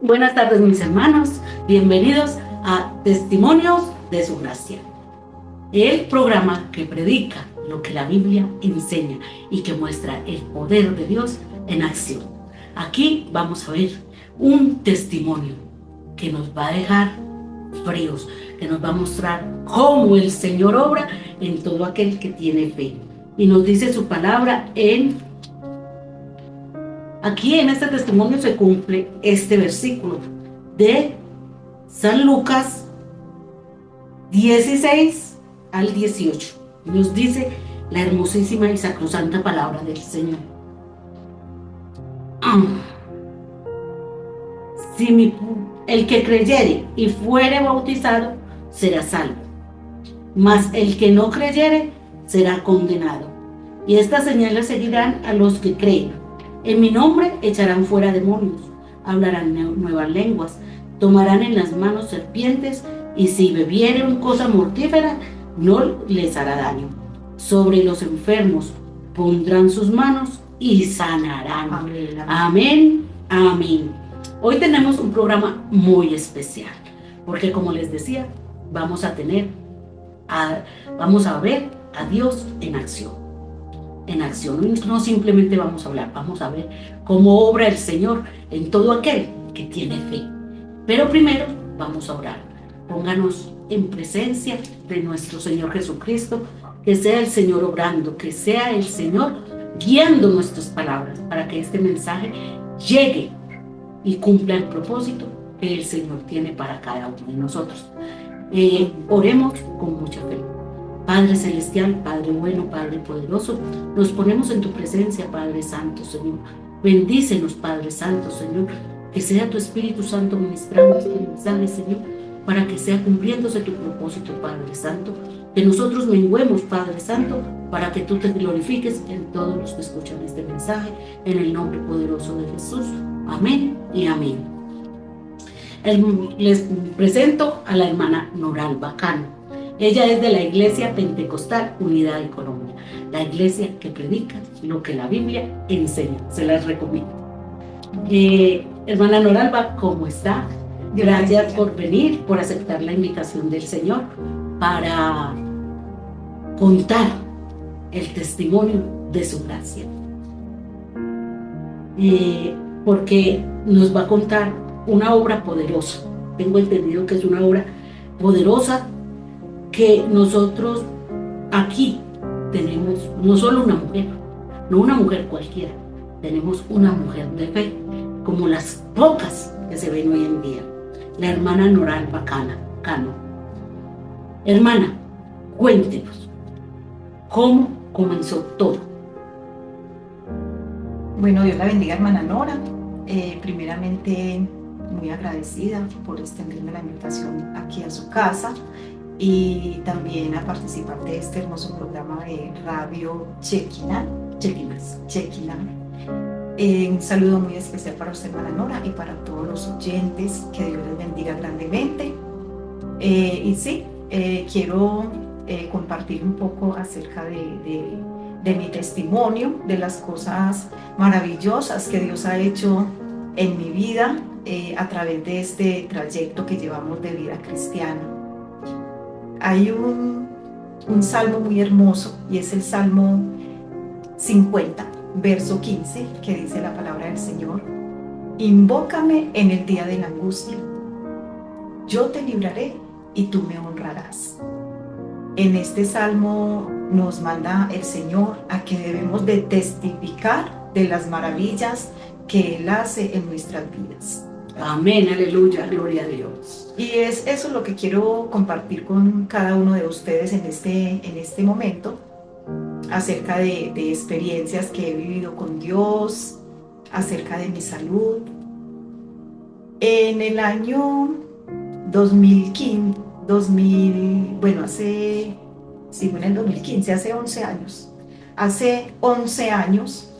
Buenas tardes, mis hermanos. Bienvenidos a Testimonios de su Gracia, el programa que predica lo que la Biblia enseña y que muestra el poder de Dios en acción. Aquí vamos a ver un testimonio que nos va a dejar fríos, que nos va a mostrar cómo el Señor obra en todo aquel que tiene fe. Y nos dice su palabra Aquí en este testimonio se cumple este versículo de San Lucas 16 al 18. Nos dice la hermosísima y sacrosanta palabra del Señor. El que creyere y fuere bautizado será salvo, mas el que no creyere será condenado. Y estas señales seguirán a los que creen. En mi nombre echarán fuera demonios, hablarán nuevas lenguas, tomarán en las manos serpientes, y si bebieren cosa mortífera, no les hará daño. Sobre los enfermos pondrán sus manos y sanarán. Amén, amén, amén. Hoy tenemos un programa muy especial, porque como les decía, vamos a ver a Dios en acción. No simplemente vamos a hablar, vamos a ver cómo obra el Señor en todo aquel que tiene fe. Pero primero vamos a orar. Pónganos en presencia de nuestro Señor Jesucristo, que sea el Señor obrando, que sea el Señor guiando nuestras palabras para que este mensaje llegue y cumpla el propósito que el Señor tiene para cada uno de nosotros. Oremos con mucha fe. Padre celestial, Padre bueno, Padre poderoso, nos ponemos en tu presencia, Padre Santo, Señor. Bendícenos, Padre Santo, Señor, que sea tu Espíritu Santo ministrando este mensaje, Señor, para que sea cumpliéndose tu propósito, Padre Santo. Que nosotros menguemos, Padre Santo, para que tú te glorifiques en todos los que escuchan este mensaje, en el nombre poderoso de Jesús. Amén y amén. Les presento a la hermana Noralba Cano. Ella es de la Iglesia Pentecostal Unidad de Colombia, la iglesia que predica lo que la Biblia enseña. Se las recomiendo. Hermana Noralba, ¿cómo está? Gracias por venir, por aceptar la invitación del Señor para contar el testimonio de su gracia. Porque nos va a contar una obra poderosa. Tengo entendido que es una obra poderosa que nosotros aquí tenemos no solo una mujer, no una mujer cualquiera, tenemos una mujer de fe, como las pocas que se ven hoy en día, la hermana Noralba Cano. Hermana, cuéntenos, ¿cómo comenzó todo? Bueno, Dios la bendiga, hermana Nora. Primeramente, muy agradecida por extenderme la invitación aquí a su casa y también a participar de este hermoso programa de radio Chequina. Un saludo muy especial para usted, hermana Nora, y para todos los oyentes. Que Dios les bendiga grandemente. Quiero compartir un poco acerca de mi testimonio, de las cosas maravillosas que Dios ha hecho en mi vida a través de este trayecto que llevamos de vida cristiana. Hay un salmo muy hermoso, y es el Salmo 50, verso 15, que dice la palabra del Señor: invócame en el día de la angustia, yo te libraré y tú me honrarás. En este salmo nos manda el Señor a que debemos de testificar de las maravillas que Él hace en nuestras vidas. Amén, aleluya, gloria a Dios. Y es eso lo que quiero compartir con cada uno de ustedes en este momento, acerca de experiencias que he vivido con Dios, acerca de mi salud. En el año 2015, en el 2015, hace 11 años. Hace 11 años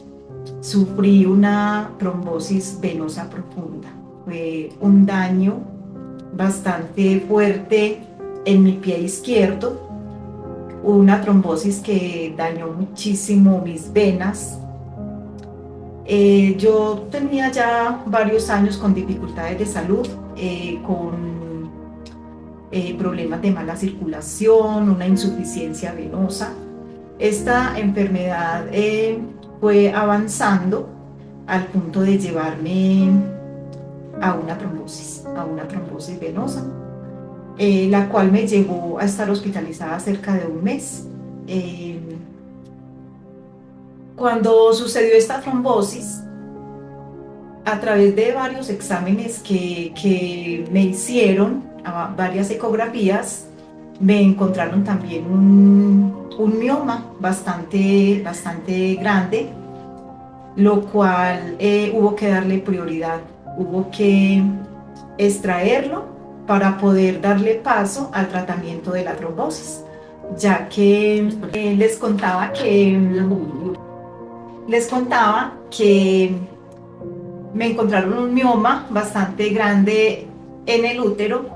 sufrí una trombosis venosa profunda. Fue un daño bastante fuerte en mi pie izquierdo, una trombosis que dañó muchísimo mis venas, Yo tenía ya varios años con dificultades de salud, con problemas de mala circulación, una insuficiencia venosa. Esta enfermedad fue avanzando al punto de llevarme a una trombosis venosa, la cual me llevó a estar hospitalizada cerca de un mes. Cuando sucedió esta trombosis, a través de varios exámenes que me hicieron, varias ecografías, me encontraron también un mioma bastante grande, lo cual hubo que darle prioridad, hubo que extraerlo para poder darle paso al tratamiento de la trombosis, ya que les contaba que me encontraron un mioma bastante grande en el útero,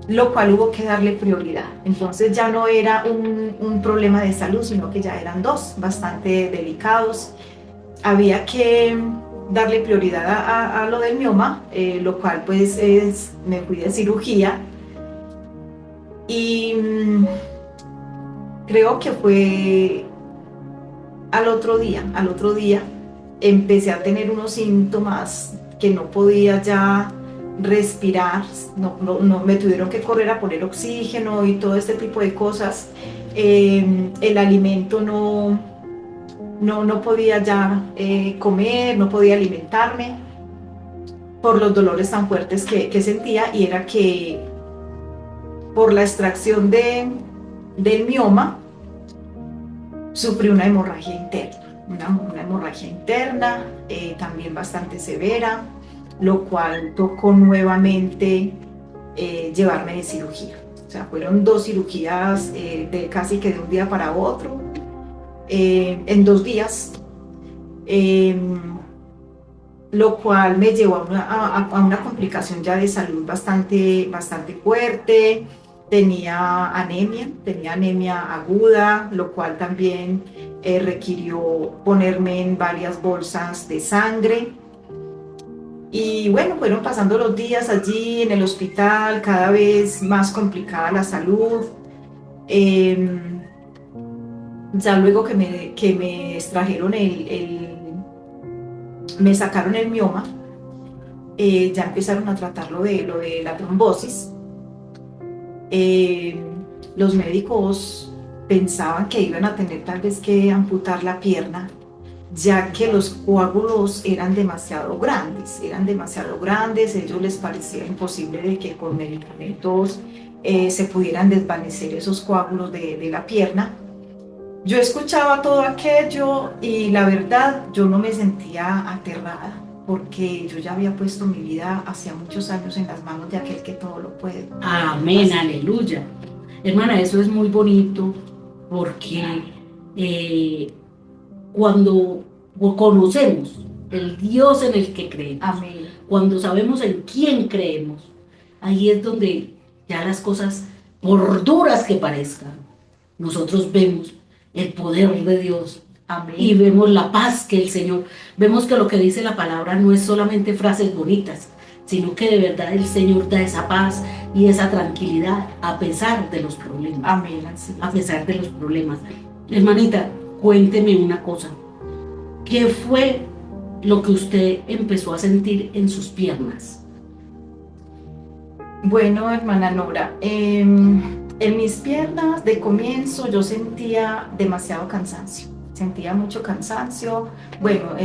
lo cual hubo que darle prioridad. Entonces ya no era un problema de salud, sino que ya eran dos bastante delicados. Había que darle prioridad a lo del mioma, lo cual pues me fui de cirugía y creo que fue al otro día empecé a tener unos síntomas que no podía ya respirar, me tuvieron que correr a poner oxígeno y todo este tipo de cosas. El alimento no podía ya comer, no podía alimentarme por los dolores tan fuertes que sentía, y era que por la extracción del mioma sufrí una hemorragia interna. Una hemorragia interna también bastante severa, lo cual tocó nuevamente llevarme de cirugía. O sea, fueron dos cirugías casi que de un día para otro, en 2 días, lo cual me llevó a una complicación ya de salud bastante fuerte. Tenía anemia aguda, lo cual también requirió ponerme en varias bolsas de sangre. Y bueno, fueron pasando los días allí en el hospital, cada vez más complicada la salud. Ya luego que me extrajeron me sacaron el mioma, ya empezaron a tratar lo de la trombosis. Los médicos pensaban que iban a tener tal vez que amputar la pierna, ya que los coágulos eran demasiado grandes, ellos les parecía imposible de que con medicamentos se pudieran desvanecer esos coágulos de la pierna. Yo escuchaba todo aquello y la verdad yo no me sentía aterrada, porque yo ya había puesto mi vida hacía muchos años en las manos de aquel que todo lo puede. Amén, así. Aleluya. Hermana, eso es muy bonito, porque cuando conocemos el Dios en el que creemos, amén, cuando sabemos en quién creemos, ahí es donde ya las cosas, por duras que parezcan, nosotros vemos el poder de Dios. Amén. Y vemos la paz que el Señor, vemos que lo que dice la palabra no es solamente frases bonitas, sino que de verdad el Señor da esa paz y esa tranquilidad a pesar de los problemas. Amén. A pesar de los problemas. Hermanita, cuénteme una cosa. ¿Qué fue lo que usted empezó a sentir en sus piernas? Bueno, hermana Nora, en mis piernas de comienzo yo sentía demasiado cansancio. Sentía mucho cansancio, bueno,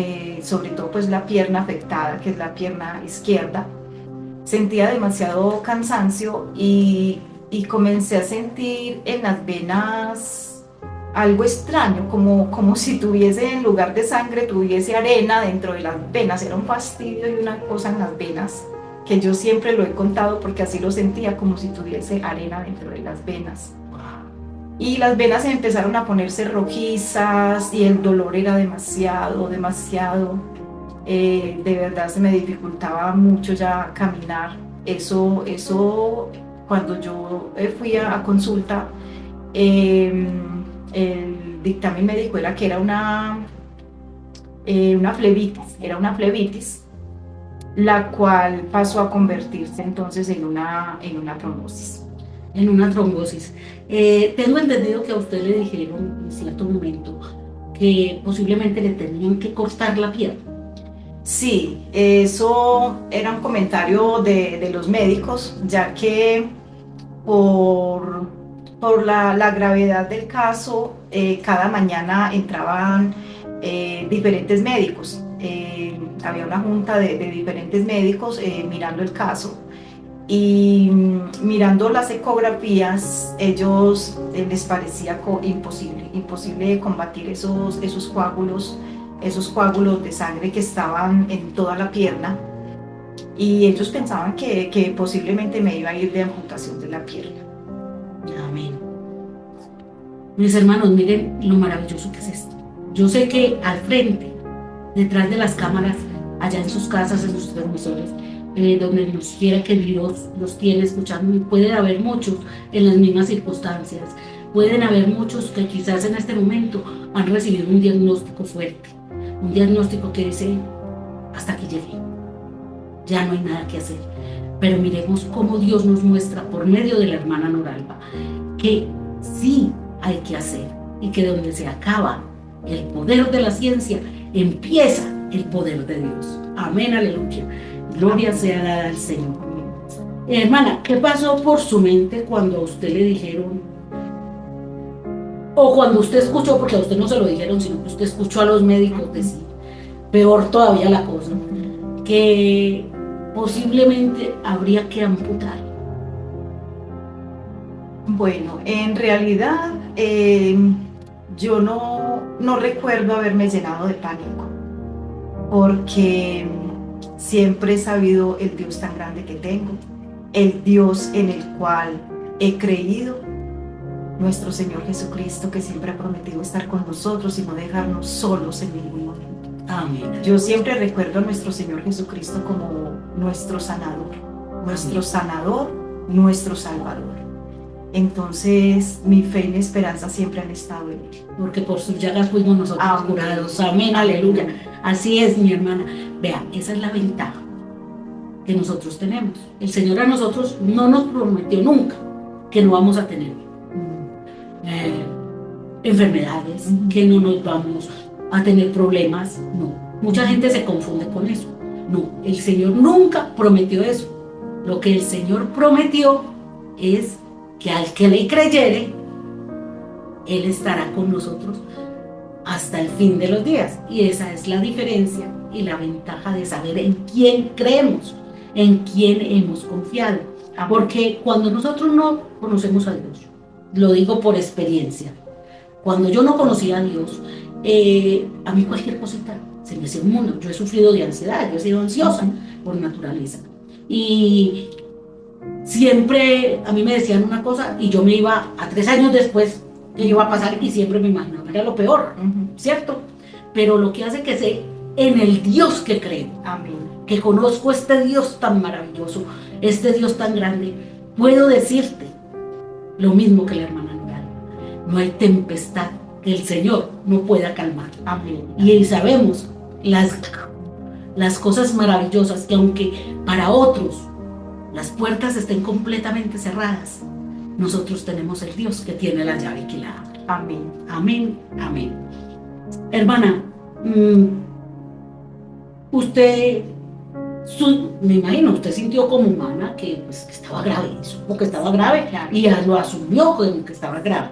sobre todo pues la pierna afectada, que es la pierna izquierda. Sentía demasiado cansancio y comencé a sentir en las venas algo extraño, como si tuviese, en lugar de sangre, tuviese arena dentro de las venas. Era un fastidio y una cosa en las venas, que yo siempre lo he contado porque así lo sentía, como si tuviese arena dentro de las venas. Y las venas se empezaron a ponerse rojizas y el dolor era demasiado. De verdad se me dificultaba mucho ya caminar. Eso cuando yo fui a consulta, el dictamen médico era que era una una flebitis, era una flebitis, la cual pasó a convertirse entonces en una trombosis. En una trombosis. Tengo entendido que a usted le dijeron en cierto momento que posiblemente le tenían que cortar la pierna. Sí, eso era un comentario de los médicos, ya que por la gravedad del caso, cada mañana entraban diferentes médicos. Había una junta de diferentes médicos mirando el caso y mirando las ecografías, ellos les parecía imposible combatir esos coágulos de sangre que estaban en toda la pierna, y ellos pensaban que posiblemente me iba a ir de amputación de la pierna. Amén. Mis hermanos, miren lo maravilloso que es esto. Yo sé que al frente, detrás de las cámaras, allá en sus casas, en sus transmisores, donde nos quiera que Dios los tiene escuchando, y pueden haber muchos en las mismas circunstancias, pueden haber muchos que quizás en este momento han recibido un diagnóstico fuerte, un diagnóstico que dice, hasta aquí llegué, ya no hay nada que hacer. Pero miremos cómo Dios nos muestra por medio de la hermana Noralba que sí hay que hacer, y que donde se acaba el poder de la ciencia, empieza el poder de Dios. Amén, aleluya. Gloria sea dada al Señor. Hermana, ¿qué pasó por su mente cuando a usted le dijeron, o cuando usted escuchó, porque a usted no se lo dijeron, sino que usted escuchó a los médicos decir, peor todavía la cosa, que posiblemente habría que amputar? Bueno, en realidad yo no recuerdo haberme llenado de pánico, porque siempre he sabido el Dios tan grande que tengo, el Dios en el cual he creído, nuestro Señor Jesucristo, que siempre ha prometido estar con nosotros y no dejarnos solos en ningún momento. Amén. Yo siempre recuerdo a nuestro Señor Jesucristo como nuestro sanador, nuestro Salvador. Entonces, mi fe y mi esperanza siempre han estado en Él. Porque por sus llagas fuimos nosotros curados. Amén, aleluya. Así es, mi hermana. Vea, esa es la ventaja que nosotros tenemos. El Señor a nosotros no nos prometió nunca que no vamos a tener enfermedades, que no nos vamos a tener problemas. No, mucha gente se confunde con eso. No, el Señor nunca prometió eso. Lo que el Señor prometió es que al que le creyere, Él estará con nosotros hasta el fin de los días. Y esa es la diferencia y la ventaja de saber en quién creemos, en quién hemos confiado. Porque cuando nosotros no conocemos a Dios, lo digo por experiencia, cuando yo no conocía a Dios, a mí cualquier cosita se me hacía un mundo. Yo he sufrido de ansiedad, yo he sido ansiosa por naturaleza. Y siempre a mí me decían una cosa y yo me iba a 3 años después que iba a pasar, y siempre me imaginaba era lo peor, ¿cierto? Pero lo que hace que sé en el Dios que creo, Amén, que conozco este Dios tan maravilloso, este Dios tan grande, puedo decirte lo mismo que la hermana Noralba: no hay tempestad que el Señor no pueda calmar. amén. Y sabemos las cosas maravillosas, que aunque para otros las puertas estén completamente cerradas, nosotros tenemos el Dios que tiene la llave y que la abre. Amén. Amén, amén. Hermana, usted, me imagino, usted sintió como humana que, pues, que estaba grave, supo que estaba grave, y ya lo asumió como que estaba grave.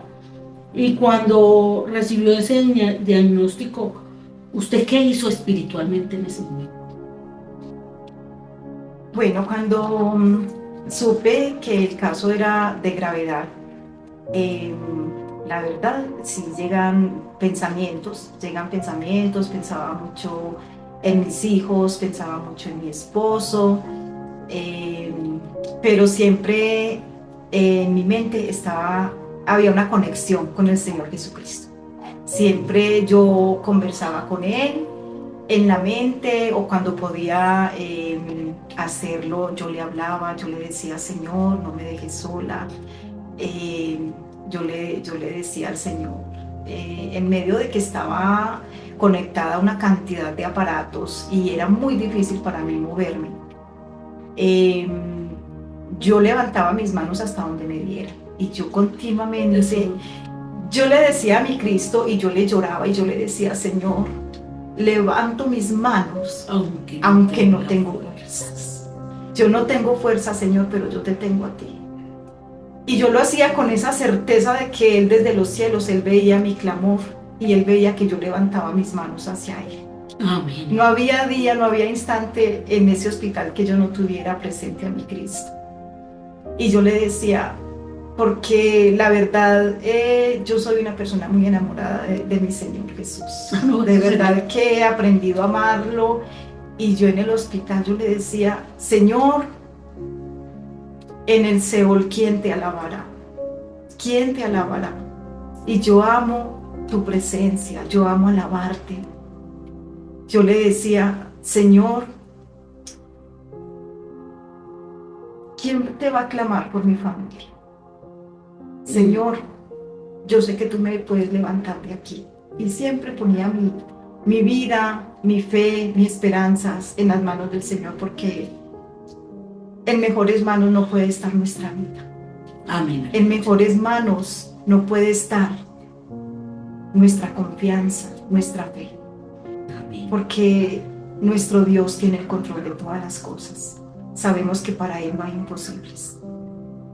Y cuando recibió ese diagnóstico, ¿usted qué hizo espiritualmente en ese momento? Bueno, cuando supe que el caso era de gravedad, la verdad, sí llegan pensamientos, pensaba mucho en mis hijos, pensaba mucho en mi esposo, pero siempre en mi mente había una conexión con el Señor Jesucristo. Siempre yo conversaba con Él en la mente, o cuando podía hacerlo, yo le hablaba, yo le decía: Señor, no me dejes sola. Yo le decía al Señor, en medio de que estaba conectada a una cantidad de aparatos y era muy difícil para mí moverme. Yo levantaba mis manos hasta donde me diera y yo continuamente, yo le decía a mi Cristo y yo le lloraba y yo le decía, Señor, levanto mis manos aunque no tengo fuerzas. Yo no tengo fuerza, Señor, pero yo te tengo a ti. Y yo lo hacía con esa certeza de que Él desde los cielos, Él veía mi clamor y Él veía que yo levantaba mis manos hacia Él. Amén. No había día, no había instante en ese hospital que yo no tuviera presente a mi Cristo. Y yo le decía, porque la verdad, yo soy una persona muy enamorada de mi Señor Jesús. De verdad que he aprendido a amarlo. Y yo en el hospital, yo le decía, Señor, en el Seol, ¿quién te alabará? ¿Quién te alabará? Y yo amo tu presencia, yo amo alabarte. Yo le decía, Señor, ¿quién te va a clamar por mi familia? Señor, yo sé que tú me puedes levantar de aquí. Y siempre ponía mi vida, mi fe, mis esperanzas en las manos del Señor, porque en mejores manos no puede estar nuestra vida. Amén. En mejores manos no puede estar nuestra confianza, nuestra fe. Amén. Porque nuestro Dios tiene el control de todas las cosas. Sabemos que para Él no hay imposibles.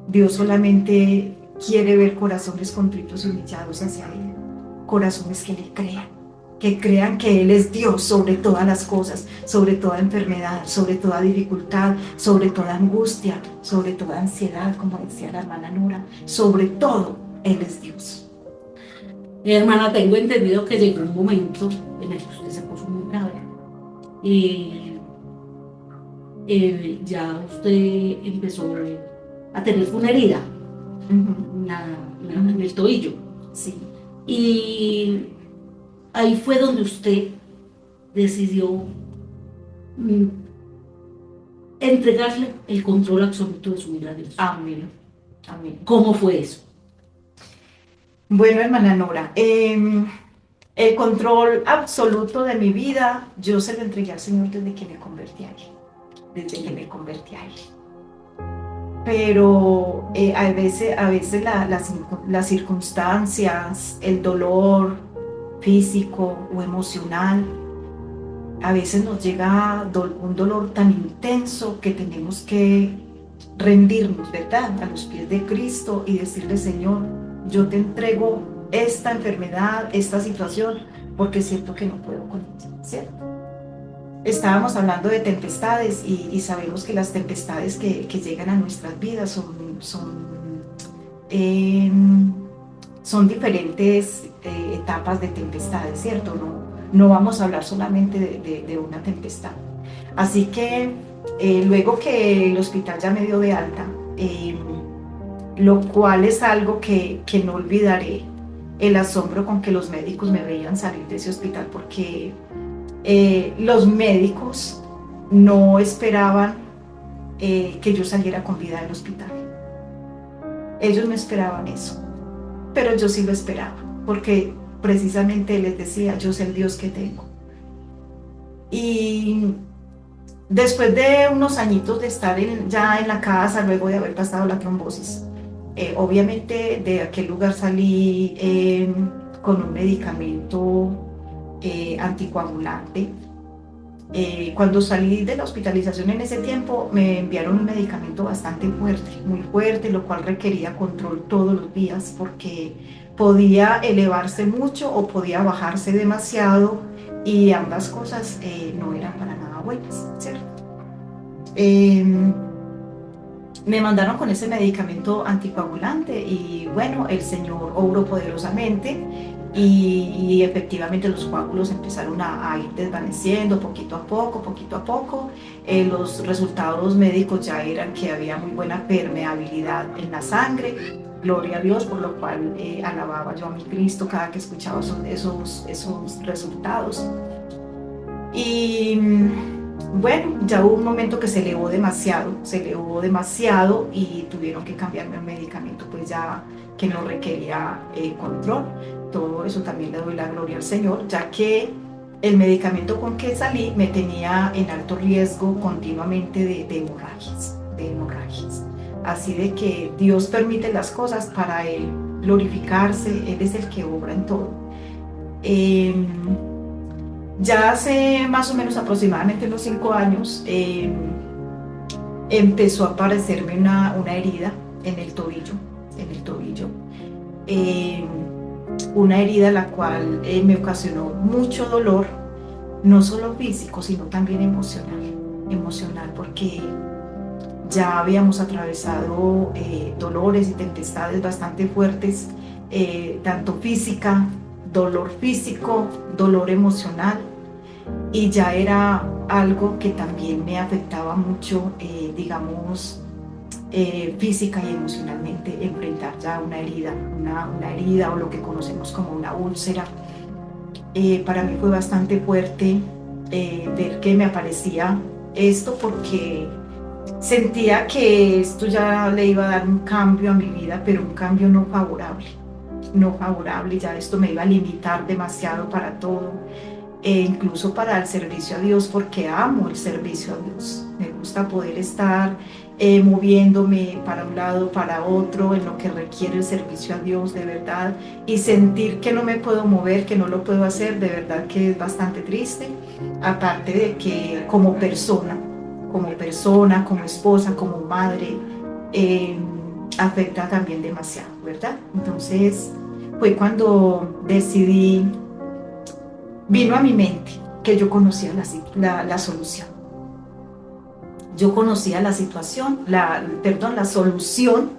Dios solamente quiere ver corazones contritos y humillados hacia Él. Corazones que le crean que Él es Dios sobre todas las cosas, sobre toda enfermedad, sobre toda dificultad, sobre toda angustia, sobre toda ansiedad, como decía la hermana Nora. Sobre todo, Él es Dios. Hermana, tengo entendido que llegó un momento en el que usted se puso muy grave y ya usted empezó a tener una herida en el tobillo. Sí. Y ahí fue donde usted decidió entregarle el control absoluto de su vida a Dios. Amén. Amén. ¿Cómo fue eso? Bueno, hermana Nora, el control absoluto de mi vida, yo se lo entregué al Señor desde que me convertí a Él. Pero a veces las circunstancias, el dolor físico o emocional, a veces nos llega un dolor tan intenso que tenemos que rendirnos, ¿verdad?, a los pies de Cristo y decirle, Señor, yo te entrego esta enfermedad, esta situación, porque siento que no puedo con ella, ¿cierto? Estábamos hablando de tempestades y sabemos que las tempestades que llegan a nuestras vidas son diferentes etapas de tempestades, ¿cierto? No vamos a hablar solamente de una tempestad. Así que luego que el hospital ya me dio de alta, lo cual es algo que no olvidaré, el asombro con que los médicos me veían salir de ese hospital, porque los médicos no esperaban que yo saliera con vida del hospital. Ellos no esperaban eso, pero yo sí lo esperaba, porque precisamente les decía, yo sé el Dios que tengo. Y después de unos añitos de estar ya en la casa, luego de haber pasado la trombosis, obviamente de aquel lugar salí con un medicamento anticoagulante. Cuando salí de la hospitalización en ese tiempo, me enviaron un medicamento bastante fuerte, muy fuerte, lo cual requería control todos los días, porque podía elevarse mucho o podía bajarse demasiado, y ambas cosas no eran para nada buenas, ¿cierto? Me mandaron con ese medicamento anticoagulante y bueno, el Señor obró poderosamente y efectivamente los coágulos empezaron a ir desvaneciendo poquito a poco. Los resultados médicos ya eran que había muy buena permeabilidad en la sangre, gloria a Dios, por lo cual alababa yo a mi Cristo cada que escuchaba esos resultados. Y bueno, ya hubo un momento que se elevó demasiado y tuvieron que cambiarme el medicamento, pues ya que no requería control. Todo eso también le doy la gloria al Señor, ya que el medicamento con que salí me tenía en alto riesgo continuamente de hemorragias. Así de que Dios permite las cosas para Él glorificarse, Él es el que obra en todo. Ya hace más o menos aproximadamente unos 5 años empezó a aparecerme una herida en el tobillo, una herida la cual me ocasionó mucho dolor, no solo físico, sino también emocional, porque ya habíamos atravesado dolores y tempestades bastante fuertes, tanto dolor físico, dolor emocional, y ya era algo que también me afectaba mucho, física y emocionalmente, enfrentar ya una herida o lo que conocemos como una úlcera. Para mí fue bastante fuerte ver que me aparecía esto, porque sentía que esto ya le iba a dar un cambio a mi vida, pero un cambio no favorable, ya esto me iba a limitar demasiado para todo, incluso para el servicio a Dios, porque amo el servicio a Dios. Me gusta poder estar moviéndome para un lado, para otro, en lo que requiere el servicio a Dios, de verdad, y sentir que no me puedo mover, que no lo puedo hacer, de verdad que es bastante triste, aparte de que como persona, como esposa, como madre, afecta también demasiado, ¿verdad? Entonces fue cuando vino a mi mente que yo conocía la solución. Yo conocía la situación, la solución,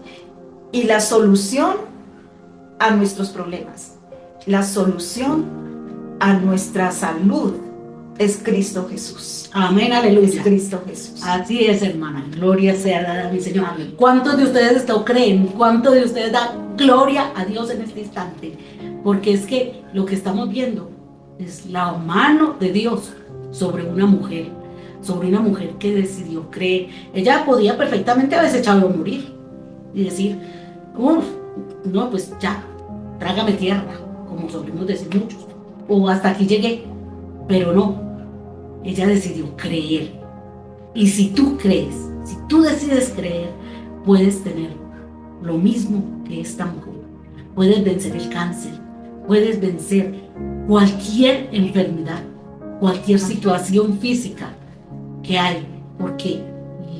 y la solución a nuestros problemas, la solución a nuestra salud es Cristo Jesús. Amén, aleluya. Es Cristo Jesús. Así es, hermana. Gloria sea dada a mi Señor. ¿Cuántos de ustedes lo creen? ¿Cuántos de ustedes dan gloria a Dios en este instante? Porque es que lo que estamos viendo es la mano de Dios sobre una mujer que decidió creer. Ella podía perfectamente haberse echado a morir y decir, no, pues ya, trágame tierra, como solemos decir muchos, o hasta aquí llegué. Pero no, ella decidió creer. Y si tú crees, si tú decides creer, puedes tener lo mismo que esta mujer. Puedes vencer el cáncer, puedes vencer cualquier enfermedad, cualquier situación física que hay, porque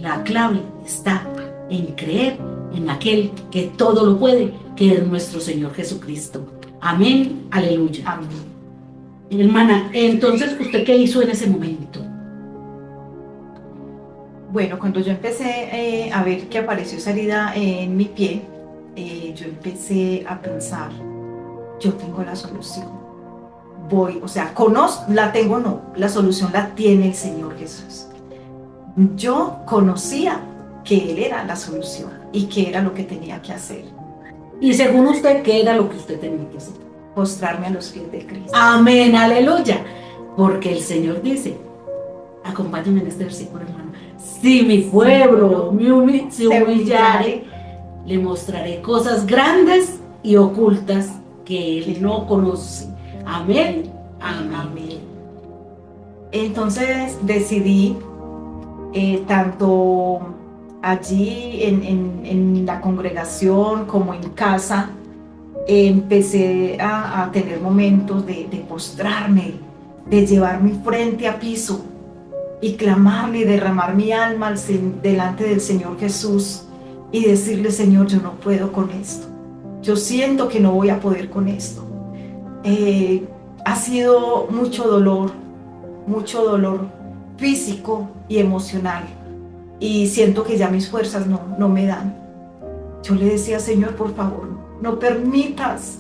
la clave está en creer en aquel que todo lo puede, que es nuestro Señor Jesucristo. Amén, aleluya. Amén. Hermana, entonces, ¿usted qué hizo en ese momento? Bueno, cuando yo empecé a ver que apareció esa herida en mi pie, yo empecé a pensar, yo tengo la solución. La solución la tiene el Señor Jesús. Yo conocía que Él era la solución y que era lo que tenía que hacer. Y según usted, ¿qué era lo que usted tenía que hacer? Postrarme a los pies de Cristo. Amén, aleluya. Porque el Señor dice, acompáñame en este versículo, hermano. Si mi pueblo se humillare, le mostraré cosas grandes y ocultas que él no conoce. Amén, amén. Entonces decidí, tanto allí en la congregación como en casa, empecé a tener momentos de postrarme, de llevar mi frente a piso y clamarle y derramar mi alma delante del Señor Jesús y decirle: Señor, yo no puedo con esto, yo siento que no voy a poder con esto. Ha sido mucho dolor físico y emocional, y siento que ya mis fuerzas no me dan. Yo le decía: Señor, por favor, no permitas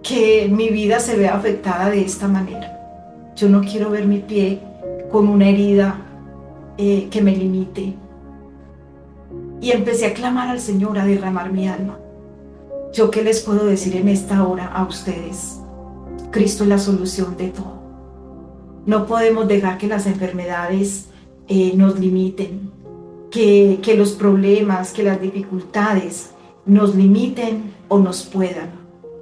que mi vida se vea afectada de esta manera. Yo no quiero ver mi pie con una herida que me limite. Y empecé a clamar al Señor, a derramar mi alma. ¿Yo qué les puedo decir en esta hora a ustedes? Cristo es la solución de todo. No podemos dejar que las enfermedades nos limiten, que los problemas, que las dificultades nos limiten o nos puedan,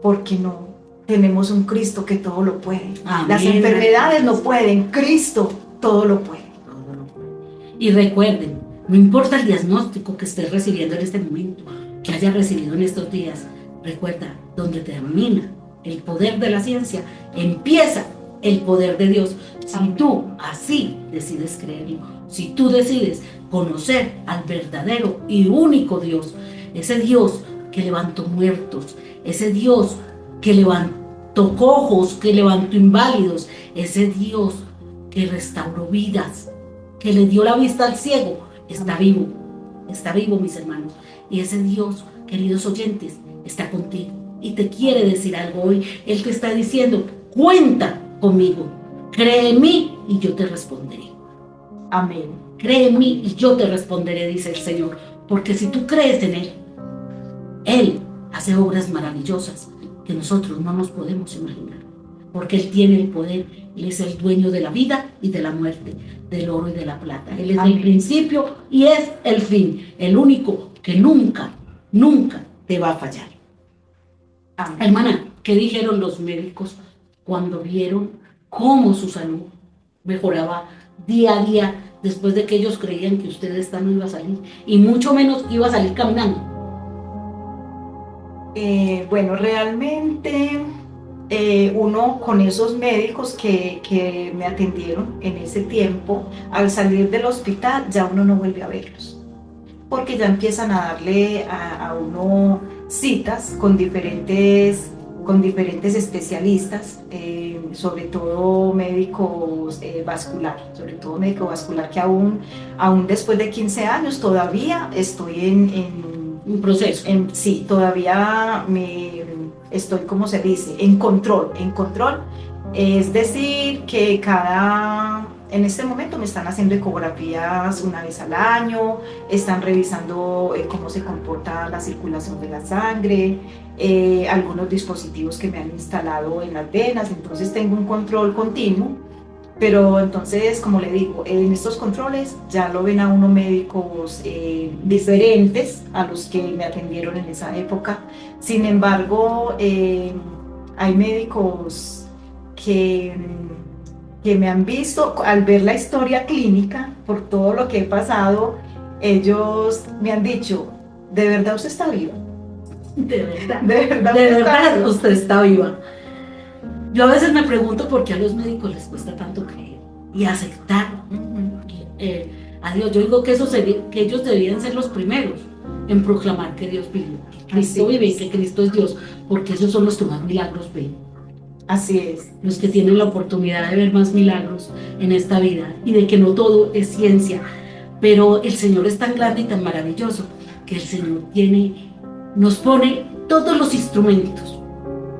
porque no. tenemos un Cristo que todo lo puede. Amén. Las enfermedades no pueden, Cristo todo lo puede. Y recuerden, no importa el diagnóstico que estés recibiendo en este momento, que hayas recibido en estos días, recuerda, donde termina el poder de la ciencia, empieza el poder de Dios. Si tú así decides creerlo, si tú decides conocer al verdadero y único Dios, ese Dios que levantó muertos, ese Dios que levantó cojos, que levantó inválidos, ese Dios que restauró vidas, que le dio la vista al ciego, está vivo, mis hermanos. Y ese Dios, queridos oyentes, está contigo y te quiere decir algo hoy. Él te está diciendo, cuenta conmigo, cree en mí y yo te responderé. Amén. Cree en mí y yo te responderé, dice el Señor, porque si tú crees en Él, Él hace obras maravillosas que nosotros no nos podemos imaginar, porque Él tiene el poder. Él es el dueño de la vida y de la muerte, del oro y de la plata. Él es el principio y es el fin, el único que nunca, nunca te va a fallar. Amén. Hermana, ¿qué dijeron los médicos cuando vieron cómo su salud mejoraba día a día después de que ellos creían que usted esta no iba a salir y mucho menos iba a salir caminando? Bueno, realmente uno con esos médicos que me atendieron en ese tiempo, al salir del hospital ya uno no vuelve a verlos, porque ya empiezan a darle a uno citas con diferentes especialistas, sobre todo médicos sobre todo médico vascular, que aún después de 15 años todavía estoy en un proceso. Sí, todavía estoy, como se dice, en control. Es decir, que en este momento me están haciendo ecografías una vez al año, están revisando cómo se comporta la circulación de la sangre, algunos dispositivos que me han instalado en las venas, entonces tengo un control continuo. Pero entonces, como le digo, en estos controles ya lo ven a uno médicos diferentes a los que me atendieron en esa época. Sin embargo, hay médicos que me han visto, al ver la historia clínica, por todo lo que he pasado, ellos me han dicho, ¿de verdad usted está viva? De verdad usted está viva. Yo a veces me pregunto por qué a los médicos les cuesta tanto creer y aceptar a Dios. Yo digo que ellos deberían ser los primeros en proclamar que Dios vive, que Cristo vive y que Cristo es Dios, porque esos son los que más milagros ven. Así es. Los que tienen la oportunidad de ver más milagros en esta vida y de que no todo es ciencia, pero el Señor es tan grande y tan maravilloso que el Señor nos pone todos los instrumentos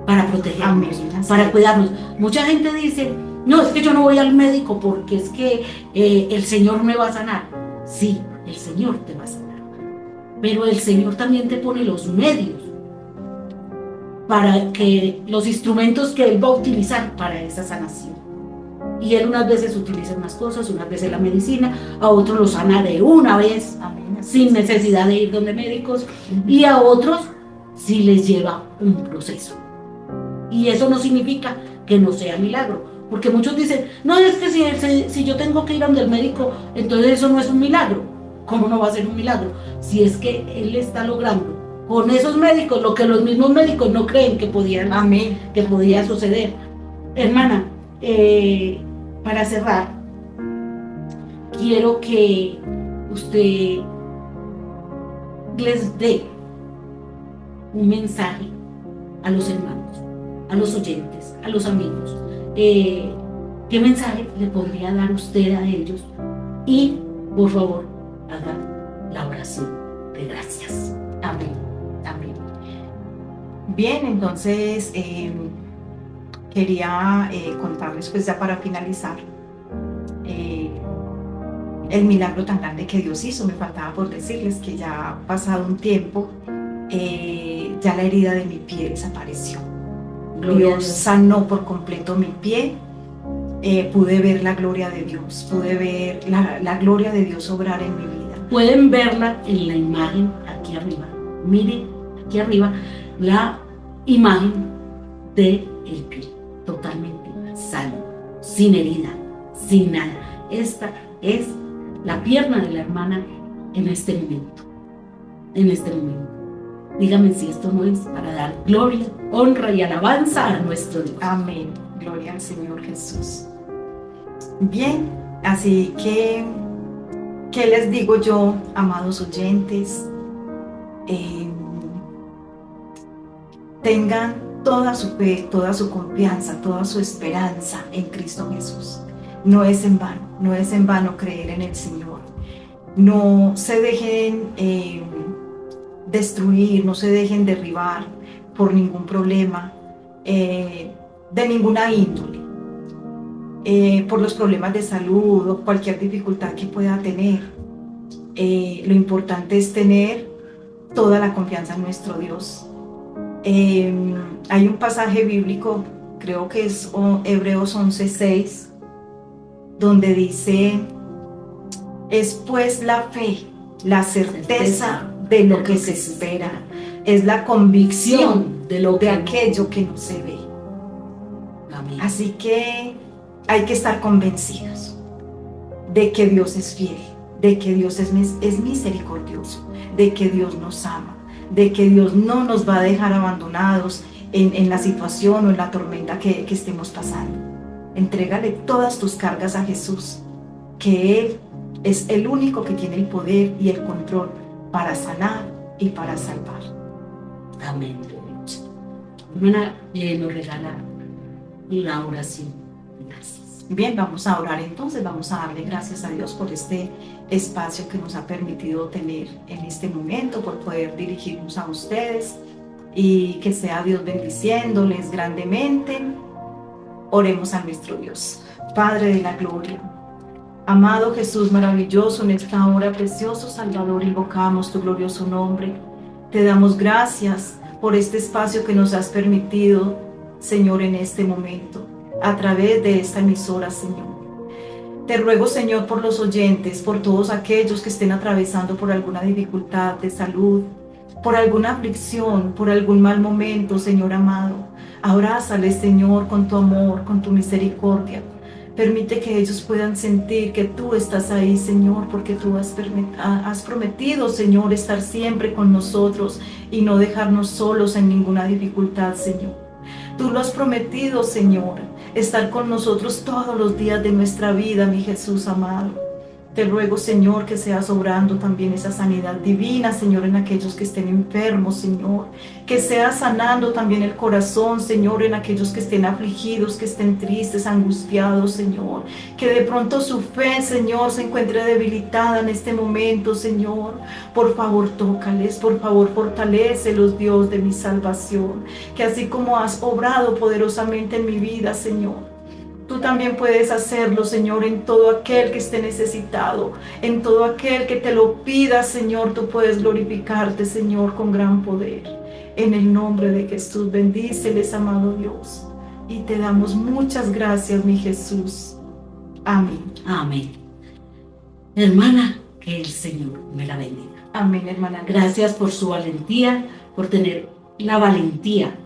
para protegernos, para cuidarnos. Mucha gente dice, no, es que yo no voy al médico porque es que el Señor me va a sanar. Sí, el Señor te va a sanar, pero el Señor también te pone los medios para que los instrumentos que Él va a utilizar para esa sanación. Y Él unas veces utiliza unas cosas, unas veces la medicina, a otros los sana de una vez, sin necesidad de ir donde médicos, y a otros sí les lleva un proceso. Y eso no significa que no sea milagro, porque muchos dicen, no, es que si yo tengo que ir donde el médico, entonces eso no es un milagro. ¿Cómo no va a ser un milagro? Si es que Él está logrando con esos médicos lo que los mismos médicos no creen que podía suceder. Hermana, para cerrar, quiero que usted les dé un mensaje a los hermanos, a los oyentes, a los amigos. ¿Qué mensaje le podría dar usted a ellos? Y, por favor, haga la oración de gracias. Amén. Amén. Bien, entonces quería contarles, pues ya para finalizar, el milagro tan grande que Dios hizo. Me faltaba por decirles que ya ha pasado un tiempo, ya la herida de mi pie desapareció. Dios sanó por completo mi pie. Pude ver la gloria de Dios, pude ver la gloria de Dios obrar en mi vida. Pueden verla en la imagen aquí arriba. Miren aquí arriba la imagen del el pie, totalmente sano, sin herida, sin nada. Esta es la pierna de la hermana en este momento. En este momento. Dígame si esto no es para dar gloria, honra y alabanza a nuestro Dios. Amén. Gloria al Señor Jesús. Bien, así que, ¿qué les digo yo, amados oyentes? Tengan toda su fe, toda su confianza, toda su esperanza en Cristo Jesús. No es en vano creer en el Señor. No se dejen destruir, no se dejen derribar por ningún problema de ninguna índole, por los problemas de salud o cualquier dificultad que pueda tener. Lo importante es tener toda la confianza en nuestro Dios. Hay un pasaje bíblico, creo que es Hebreos 11:6, donde dice: es pues la fe, la certeza de lo que se espera, es la convicción de aquello que no se ve. Amén. Así que hay que estar convencidos de que Dios es fiel, de que Dios es misericordioso, de que Dios nos ama, de que Dios no nos va a dejar abandonados en la situación o en la tormenta que estemos pasando. Entrégale todas tus cargas a Jesús, que Él es el único que tiene el poder y el control para sanar y para salvar. Amén. Hermana, nos regala la oración. Gracias. Bien, vamos a orar entonces, vamos a darle gracias a Dios por este espacio que nos ha permitido tener en este momento, por poder dirigirnos a ustedes y que sea Dios bendiciéndoles grandemente. Oremos a nuestro Dios. Padre de la gloria, amado Jesús maravilloso, en esta hora, precioso Salvador, invocamos tu glorioso nombre. Te damos gracias por este espacio que nos has permitido, Señor, en este momento, a través de esta emisora, Señor. Te ruego, Señor, por los oyentes, por todos aquellos que estén atravesando por alguna dificultad de salud, por alguna aflicción, por algún mal momento, Señor amado. Abrázales, Señor, con tu amor, con tu misericordia. Permite que ellos puedan sentir que tú estás ahí, Señor, porque tú has prometido, Señor, estar siempre con nosotros y no dejarnos solos en ninguna dificultad, Señor. Tú lo has prometido, Señor, estar con nosotros todos los días de nuestra vida, mi Jesús amado. Te ruego, Señor, que seas obrando también esa sanidad divina, Señor, en aquellos que estén enfermos, Señor. Que seas sanando también el corazón, Señor, en aquellos que estén afligidos, que estén tristes, angustiados, Señor. Que de pronto su fe, Señor, se encuentre debilitada en este momento, Señor. Por favor, tócales, por favor, fortalécelos, Dios de mi salvación. Que así como has obrado poderosamente en mi vida, Señor, tú también puedes hacerlo, Señor, en todo aquel que esté necesitado, en todo aquel que te lo pida, Señor. Tú puedes glorificarte, Señor, con gran poder. En el nombre de Jesús, bendíceles, amado Dios. Y te damos muchas gracias, mi Jesús. Amén. Amén. Hermana, que el Señor me la bendiga. Amén, hermana. Gracias por su valentía, por tener la valentía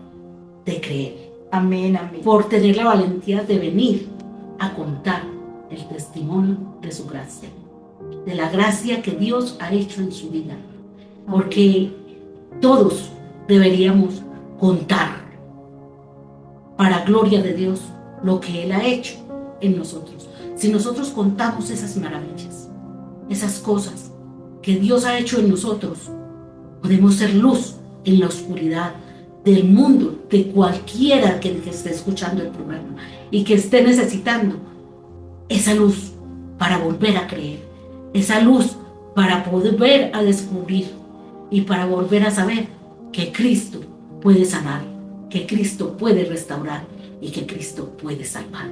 de creer. Amén, amén. Por tener la valentía de venir a contar el testimonio de su gracia, de la gracia que Dios ha hecho en su vida. Porque todos deberíamos contar para gloria de Dios lo que Él ha hecho en nosotros. Si nosotros contamos esas maravillas, esas cosas que Dios ha hecho en nosotros, podemos ser luz en la oscuridad del mundo, de cualquiera que esté escuchando el programa y que esté necesitando esa luz para volver a creer, esa luz para volver a descubrir y para volver a saber que Cristo puede sanar, que Cristo puede restaurar y que Cristo puede salvar.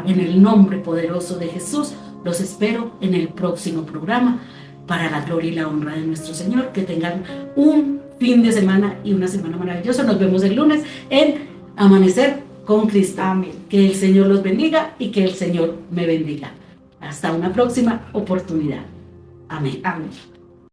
En el nombre poderoso de Jesús, los espero en el próximo programa para la gloria y la honra de nuestro Señor. Que tengan un fin de semana y una semana maravillosa. Nos vemos el lunes en Amanecer con Cristo. Amén. Que el Señor los bendiga y que el Señor me bendiga. Hasta una próxima oportunidad. Amén. Amén.